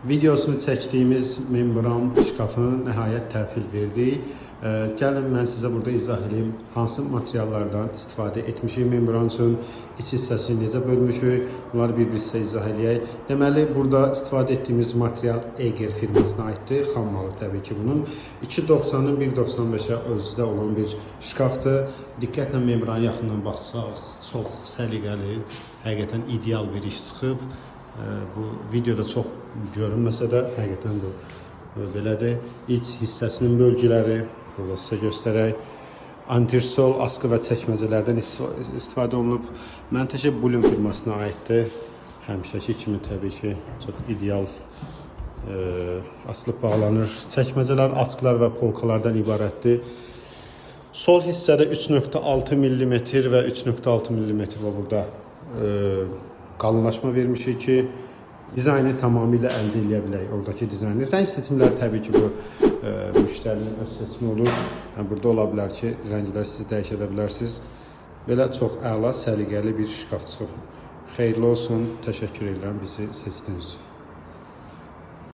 Videosunu çəkdiyimiz membran şkafını nəhayət təhvil verdik. Gəlin mən sizə burada izah edeyim hansı materiallardan istifadə etmişik membran üçün, iç hissəsini necə bölmüşük, bunları bir-bir sizə izah edək. Deməli, burada istifadə etdiyimiz material Eger firmasına aiddir, xam malı təbii ki bunun. 2.90-ın 1.95-ə ölçüdə olan bir şkafdır. Diqqətlə membranı yaxından baxsaq, çox səliqəli, həqiqətən ideal bir iş çıxıb. Bu videoda çox görünməsə də həqiqətən bu belədir. İç hissəsinin bölgüləri burada sizə göstərək. Antirsol, askı və çəkməcələrdən istifadə olunub. Məntəqə Bulun firmasına aiddir. Həmişəki kimi təbii ki çox ideal asılıb bağlanır. Çəkməcələr, askılar və polkalardan ibarətdir. Sol hissədə 3.6 mm və 3.6 mm və burada qalınlaşma vermişik ki, dizaynı tamamilə əldə edə bilək. Oradakı dizaynı. Rəng seçimləri təbii ki, bu müştərinin öz seçimi olur. Burada ola bilər ki, rənglər siz dəyişə bilərsiniz. Belə çox əla, səliqəli bir şkaf çıxıb. Xeyirli olsun. Təşəkkür edirəm bizi seçdiyiniz üçün.